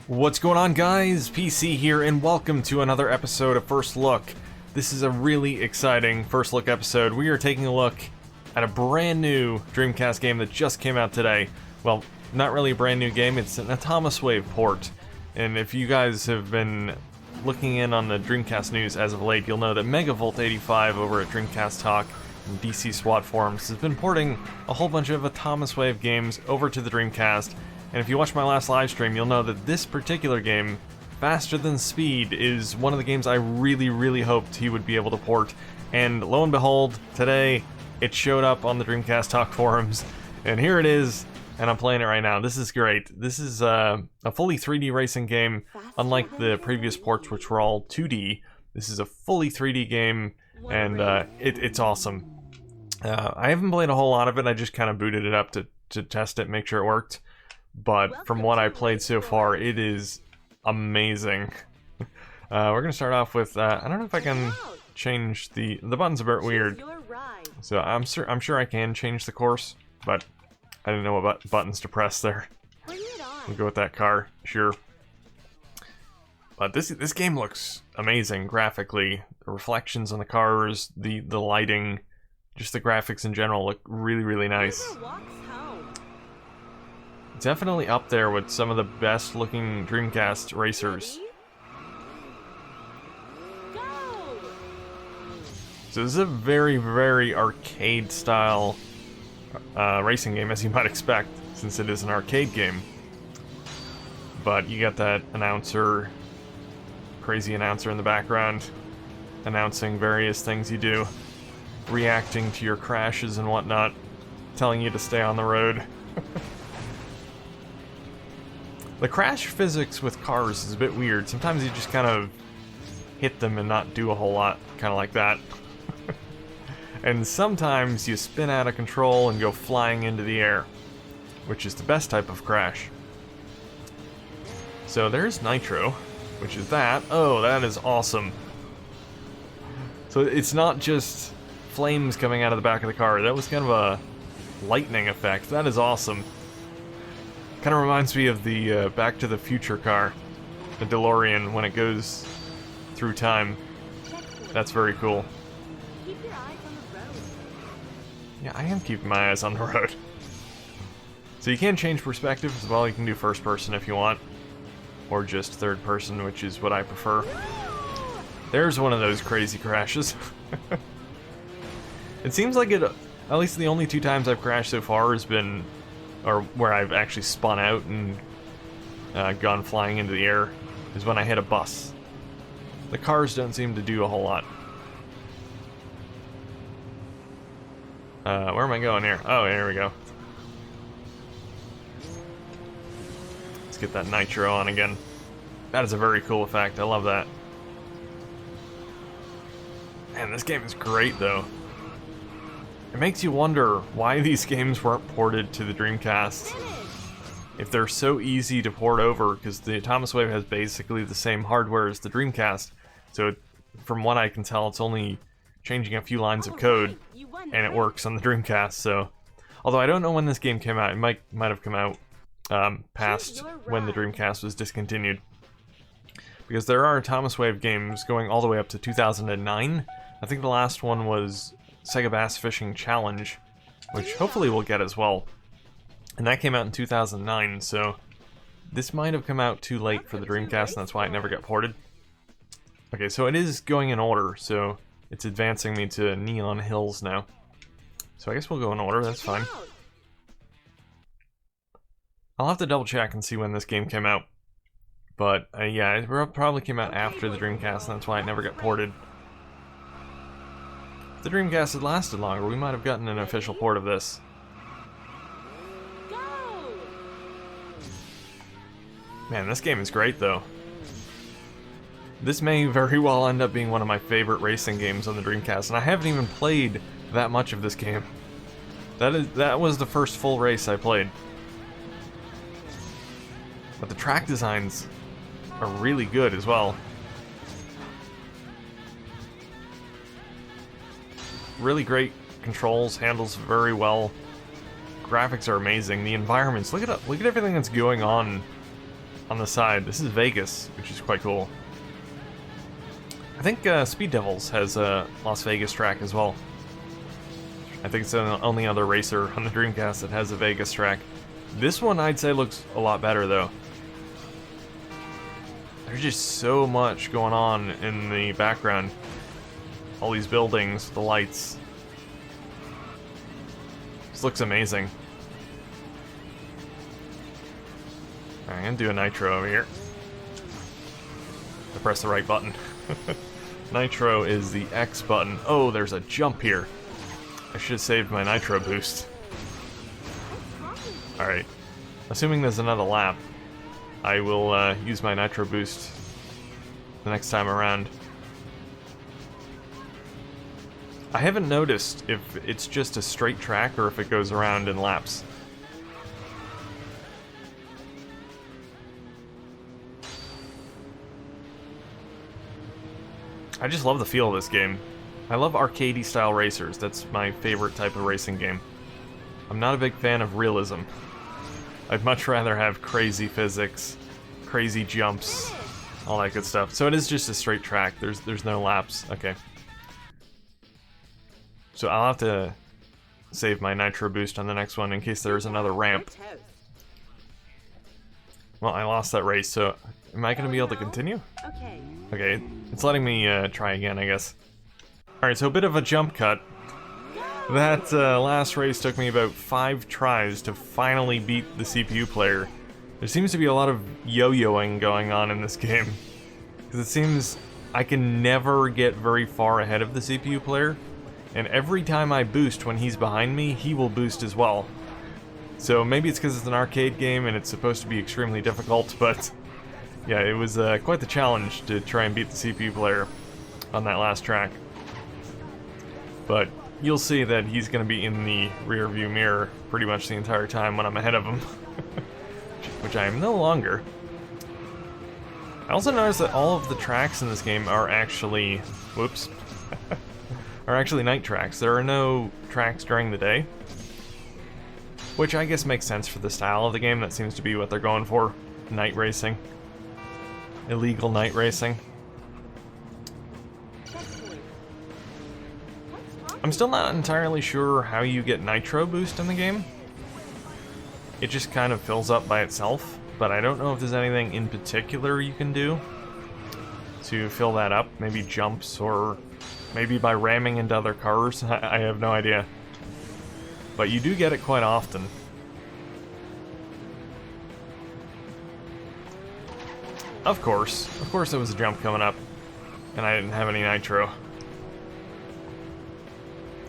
What's going on, guys? PC here, and welcome to another episode of First Look. This is a really exciting First Look episode. We are taking a look at a brand new Dreamcast game that just came out today. Well, not really a brand new game, it's an Atomiswave port. And if you guys have been looking in on the Dreamcast news as of late, you'll know that Megavolt85 over at Dreamcast Talk and DC SWAT forums has been porting a whole bunch of Atomiswave games over to the Dreamcast. And if you watched my last live stream, you'll know that this particular game, Faster Than Speed, is one of the games I really hoped he would be able to port. And lo and behold, today, it showed up on the Dreamcast Talk forums. And here it is, and I'm playing it right now. This is great. This is a fully 3D racing game, unlike the previous ports, which were all 2D. This is a fully 3D game, and it's awesome. I haven't played a whole lot of it. I just kind of booted it up to test it, make sure it worked. But from what I played so far, it is amazing. We're gonna start off with I don't know if I can change the button's a bit weird. So I'm sure I can change the course, but I didn't know what buttons to press there. We'll go with that car, sure. But this game looks amazing graphically. The reflections on the cars, the lighting, just the graphics in general look really nice. Definitely up there with some of the best looking Dreamcast racers. So this is a very arcade style racing game, as you might expect, since it is an arcade game. But you got that announcer, crazy announcer in the background, announcing various things you do, reacting to your crashes and whatnot, telling you to stay on the road. The crash physics with cars is a bit weird. Sometimes you just kind of hit them and not do a whole lot, kind of like that. And sometimes you spin out of control and go flying into the air, which is the best type of crash. So there's Nitro, which is that. Oh, that is awesome. So it's not just flames coming out of the back of the car. That was kind of a lightning effect. That is awesome. Kind of reminds me of the Back to the Future car, the DeLorean, when it goes through time. That's very cool. Keep your eyes on the road. Yeah, I am keeping my eyes on the road. So you can change perspective as well. You can do first person if you want, or just third person, which is what I prefer. There's one of those crazy crashes. It seems like at least the only two times I've crashed so far has been, or where I've actually spun out and gone flying into the air, is when I hit a bus. The cars don't seem to do a whole lot. Where am I going here? Oh, here we go. Let's get that nitro on again. That is a very cool effect. I love that. Man, this game is great, though. It makes you wonder why these games weren't ported to the Dreamcast. If they're so easy to port over, because the Atomiswave has basically the same hardware as the Dreamcast. So from what I can tell, it's only changing a few lines of code, and it works on the Dreamcast. So, although I don't know when this game came out, it might have come out past when the Dreamcast was discontinued. Because there are Atomiswave games going all the way up to 2009. I think the last one was Sega Bass Fishing Challenge, which hopefully we'll get as well. And that came out in 2009, so this might have come out too late for the Dreamcast, and that's why it never got ported. Okay, so it is going in order, so it's advancing me to Neon Hills now. So I guess we'll go in order, that's fine. I'll have to double check and see when this game came out. But yeah, it probably came out after the Dreamcast, and that's why it never got ported. If the Dreamcast had lasted longer, we might have gotten an official port of this. Man, this game is great, though. This may very well end up being one of my favorite racing games on the Dreamcast, and I haven't even played that much of this game. That was the first full race I played. But the track designs are really good as well. Really great controls, handles very well. Graphics are amazing. The environments, look at everything that's going on on the side. This is Vegas, which is quite cool. I think Speed Devils has a Las Vegas track as well. I think it's the only other racer on the Dreamcast that has a Vegas track. This one I'd say looks a lot better though. There's just so much going on in the background. All these buildings, the lights. This looks amazing. Alright, I'm gonna do a nitro over here. I press the right button. Nitro is the X button. Oh, there's a jump here. I should have saved my nitro boost. Alright. Assuming there's another lap, I will use my nitro boost the next time around. I haven't noticed if it's just a straight track or if it goes around in laps. I just love the feel of this game. I love arcadey style racers. That's my favorite type of racing game. I'm not a big fan of realism. I'd much rather have crazy physics, crazy jumps, all that good stuff. So it is just a straight track. There's no laps. Okay. So I'll have to save my nitro boost on the next one in case there's another ramp. Well, I lost that race, so am I going to be able to continue? Okay. Okay, it's letting me try again, I guess. Alright, so a bit of a jump cut. That last race took me about 5 tries to finally beat the CPU player. There seems to be a lot of yo-yoing going on in this game. Because it seems I can never get very far ahead of the CPU player. And every time I boost when he's behind me, he will boost as well. So maybe it's because it's an arcade game and it's supposed to be extremely difficult, but yeah, it was quite the challenge to try and beat the CPU player on that last track. But you'll see that he's going to be in the rear view mirror pretty much the entire time when I'm ahead of him. Which I am no longer. I also noticed that all of the tracks in this game are actually... whoops. are actually night tracks. There are no tracks during the day. Which I guess makes sense for the style of the game. That seems to be what they're going for. Night racing. Illegal night racing. I'm still not entirely sure how you get nitro boost in the game. It just kind of fills up by itself, but I don't know if there's anything in particular you can do to fill that up. Maybe jumps, or maybe by ramming into other cars. I have no idea. But you do get it quite often. Of course there was a jump coming up, and I didn't have any nitro.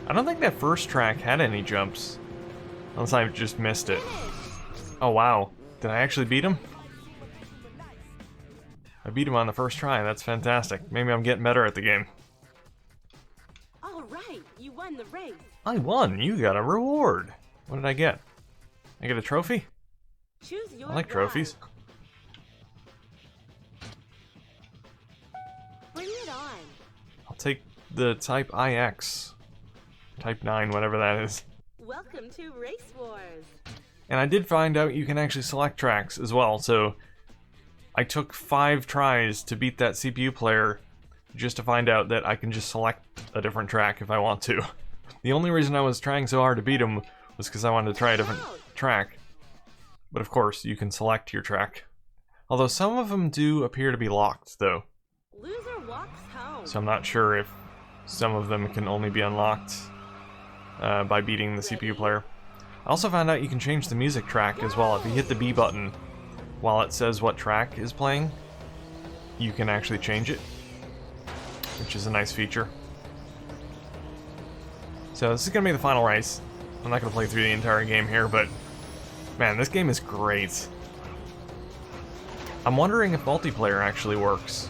I don't think that first track had any jumps, unless I just missed it. Oh wow, did I actually beat him? I beat him on the first try, that's fantastic. Maybe I'm getting better at the game. Alright, you won the race. I won, you got a reward. What did I get? I get a trophy? Choose your I like trophies. Bring it on. I'll take the Type IX. Type 9, whatever that is. Welcome to Race Wars. And I did find out you can actually select tracks as well, so I took 5 tries to beat that CPU player just to find out that I can just select a different track if I want to. The only reason I was trying so hard to beat him was because I wanted to try a different track. But of course, you can select your track. Although some of them do appear to be locked, though. Loser walks home. So I'm not sure if some of them can only be unlocked by beating the CPU player. I also found out you can change the music track as well. If you hit the B button while it says what track is playing, you can actually change it, which is a nice feature. So this is going to be the final race. I'm not going to play through the entire game here, but man, this game is great. I'm wondering if multiplayer actually works.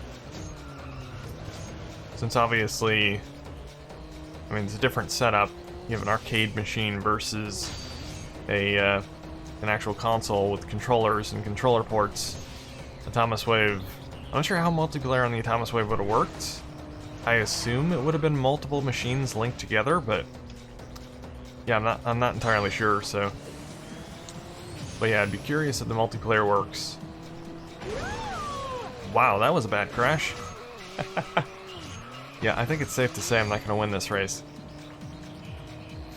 Since obviously, I mean, it's a different setup. You have an arcade machine versus an actual console with controllers and controller ports. Atomiswave. I'm not sure how multiplayer on the Atomiswave would have worked. I assume it would have been multiple machines linked together, but yeah, I'm not entirely sure. So, but yeah, I'd be curious if the multiplayer works. Wow, that was a bad crash. Yeah, I think it's safe to say I'm not going to win this race.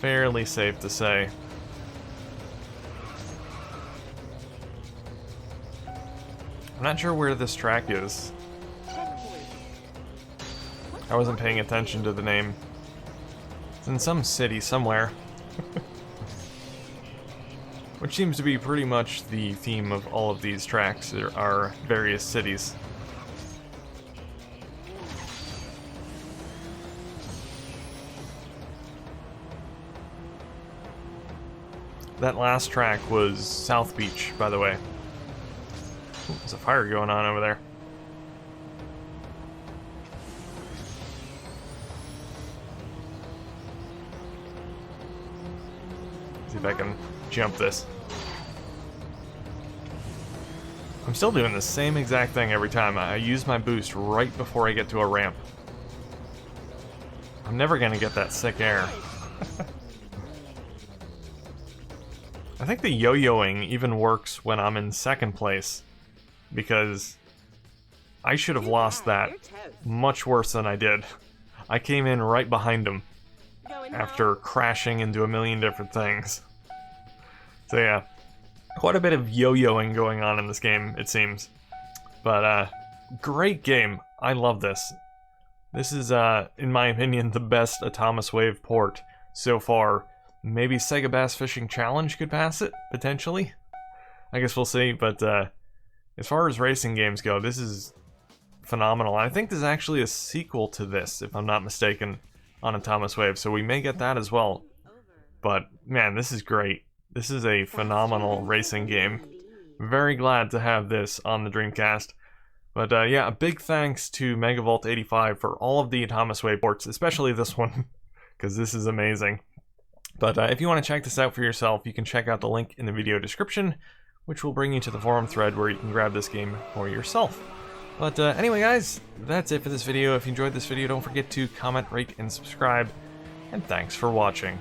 Fairly safe to say. I'm not sure where this track is. I wasn't paying attention to the name. It's in some city somewhere. Which seems to be pretty much the theme of all of these tracks. There are various cities. That last track was South Beach, by the way. Ooh, there's a fire going on over there. See if I can jump this. I'm still doing the same exact thing every time. I use my boost right before I get to a ramp. I'm never gonna get that sick air. I think the yo-yoing even works when I'm in second place, because I should have lost that much worse than I did. I came in right behind him after crashing into a million different things. So yeah, quite a bit of yo-yoing going on in this game, it seems. But great game. I love this. This is, in my opinion, the best Atomiswave port so far. Maybe Sega Bass Fishing Challenge could pass it, potentially. I guess we'll see, but as far as racing games go, this is phenomenal. I think there's actually a sequel to this, if I'm not mistaken, on Atomiswave, so we may get that as well. But, man, this is great. This is a phenomenal racing game. Very glad to have this on the Dreamcast. But yeah, a big thanks to Megavolt85 for all of the Atomiswave ports, especially this one, because this is amazing. But if you want to check this out for yourself, you can check out the link in the video description, which will bring you to the forum thread where you can grab this game for yourself. But anyway, guys, that's it for this video. If you enjoyed this video, don't forget to comment, rate, and subscribe. And thanks for watching.